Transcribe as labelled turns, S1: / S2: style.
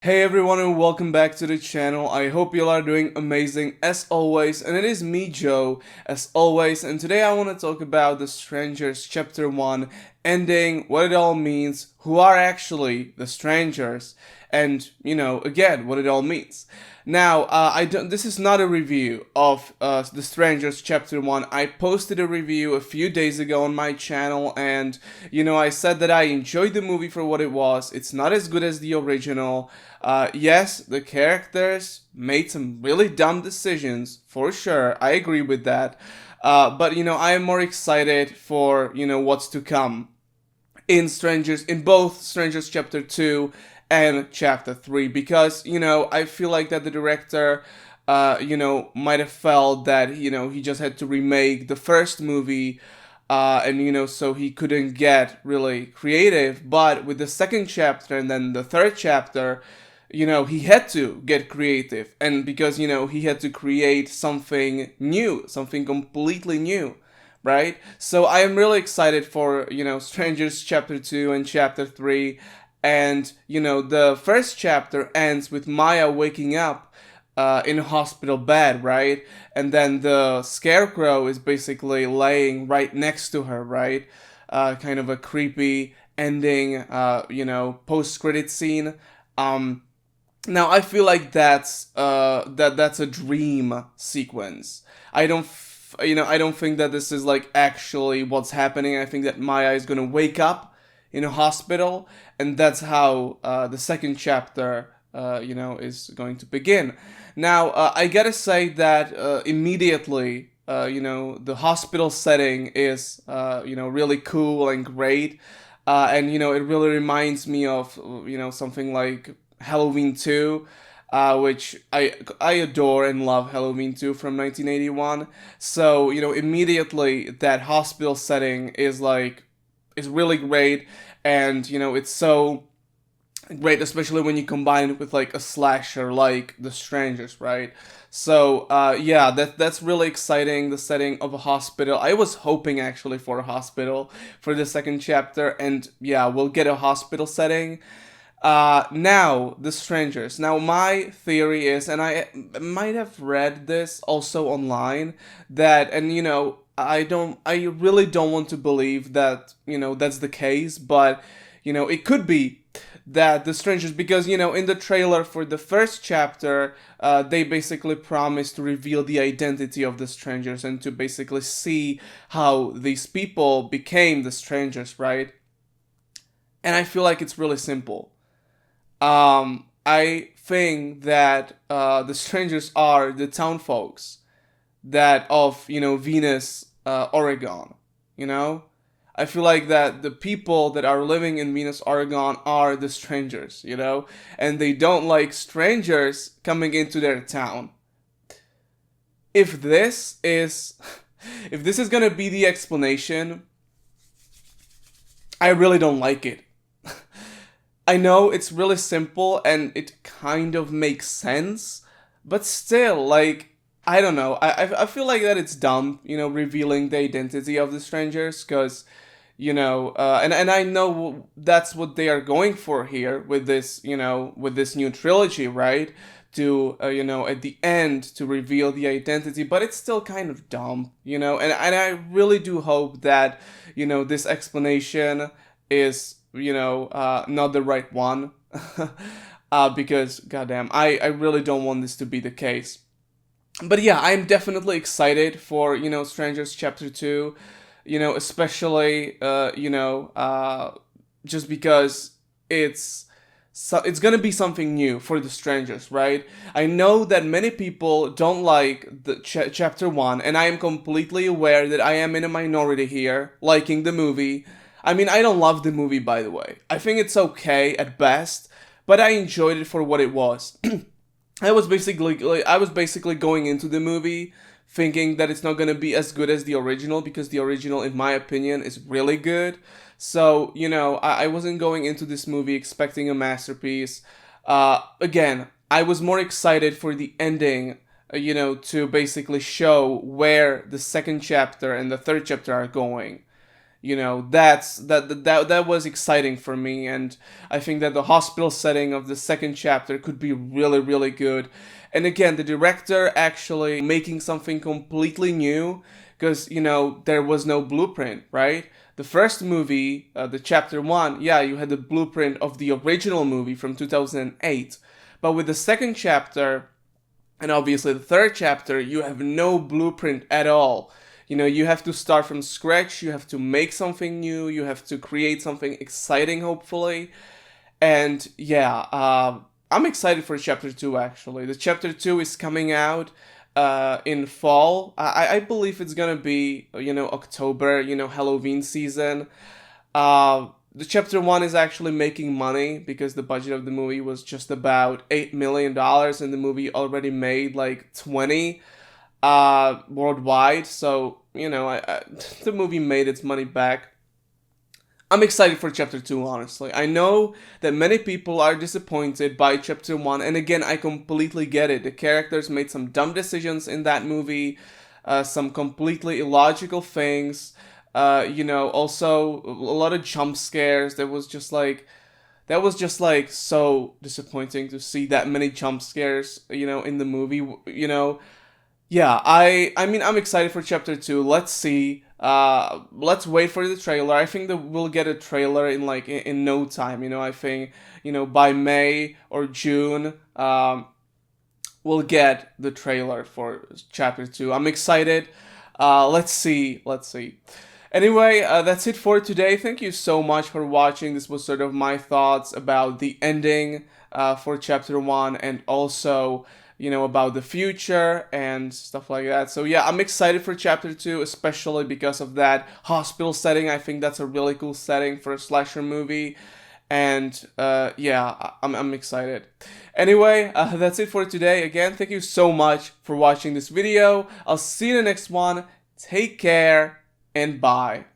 S1: Hey everyone and welcome back to the channel. I hope you all are doing amazing as always, and it is me Joe as always, and today I want to talk about The Strangers Chapter 1 ending, what it all means, who are actually the strangers, and again what it all means. Now, I don't. This is not a review of The Strangers Chapter 1. I posted a review a few days ago on my channel, and I said that I enjoyed the movie for what it was. It's not as good as the original. Yes, the characters made some really dumb decisions, for sure. I agree with that. But I am more excited for what's to come in both Strangers Chapter 2 and Chapter 3, because I feel like that the director might have felt that he just had to remake the first movie, and so he couldn't get really creative. But with the second chapter and then the third chapter, he had to get creative, and because he had to create something new, something completely new, right? So I am really excited for Strangers Chapter 2 and Chapter 3. And the first chapter ends with Maya waking up in a hospital bed, right? And then the scarecrow is basically laying right next to her, right? Kind of a creepy ending, post credit scene. um Now I feel like that's a dream sequence. I don't think that this is like actually what's happening. I think that Maya is gonna wake up in a hospital, and that's how the second chapter is going to begin. Now, I gotta say that immediately, the hospital setting is really cool and great, and it really reminds me of something like Halloween 2, which I adore and love Halloween 2 from 1981. So, immediately that hospital setting is really great, and it's so great, especially when you combine it with like a slasher like The Strangers, right? So yeah, that's really exciting. The setting of a hospital. I was hoping actually for a hospital for the second chapter, and yeah, we'll get a hospital setting. Now, The Strangers. Now, my theory is, and I might have read this also online, that, and I really don't want to believe that, that's the case, but, it could be that The Strangers, because, in the trailer for the first chapter, they basically promised to reveal the identity of the strangers and to basically see how these people became the strangers, right? And I feel like it's really simple. I think that the strangers are the town folks that of Venus, Oregon. You know, I feel like that the people that are living in Venus, Oregon are the strangers. And they don't like strangers coming into their town. If this is, if this is gonna be the explanation, I really don't like it. I know it's really simple and it kind of makes sense, but still, like, I don't know. I feel like that it's dumb, revealing the identity of the strangers, because, and I know that's what they are going for here with this, with this new trilogy, right? To, at the end to reveal the identity, but it's still kind of dumb, and I really do hope that, this explanation is not the right one. Because goddamn, I really don't want this to be the case. But yeah, I'm definitely excited for Strangers Chapter 2, especially just because it's gonna be something new for the strangers, right? I know that many people don't like the chapter 1, and I am completely aware that I am in a minority here liking the movie. I mean, I don't love the movie, by the way. I think it's okay at best, but I enjoyed it for what it was. I was basically going into the movie thinking that it's not gonna be as good as the original, because the original, in my opinion, is really good. So I wasn't going into this movie expecting a masterpiece. Again, I was more excited for the ending. To basically show where the second chapter and the third chapter are going. You know, that was exciting for me, and I think that the hospital setting of the second chapter could be really, really good. And again, the director actually making something completely new, because you know there was no blueprint, right? The first movie, the chapter one, yeah, you had the blueprint of the original movie from 2008, but with the second chapter and obviously the third chapter, you have no blueprint at all. You know, you have to start from scratch, you have to make something new, you have to create something exciting, hopefully. And yeah, I'm excited for chapter 2 actually. The chapter 2 is coming out in fall. I believe it's gonna be, you know, October, you know, Halloween season. The chapter 1 is actually making money because the budget of the movie was just about $8 million, and the movie already made like 20 worldwide. So, you know, the movie made its money back. I'm excited for chapter 2, honestly. I know that many people are disappointed by chapter 1, and again, I completely get it. The characters made some dumb decisions in that movie, some completely illogical things. You know, also a lot of jump scares. That was just like so disappointing to see that many jump scares, you know, in the movie. You know, yeah, I mean I'm excited for chapter 2. Let's see. Let's wait for the trailer. I think that we'll get a trailer in like in no time, you know. I think, you know, by May or June we'll get the trailer for chapter 2. I'm excited. Let's see. Let's see. Anyway, that's it for today. Thank you so much for watching. This was sort of my thoughts about the ending for chapter 1, and also, you know, about the future and stuff like that. So yeah, I'm excited for chapter 2, especially because of that hospital setting. I think that's a really cool setting for a slasher movie. And yeah, I'm excited. Anyway, that's it for today. Again, thank you so much for watching this video. I'll see you in the next one. Take care and bye.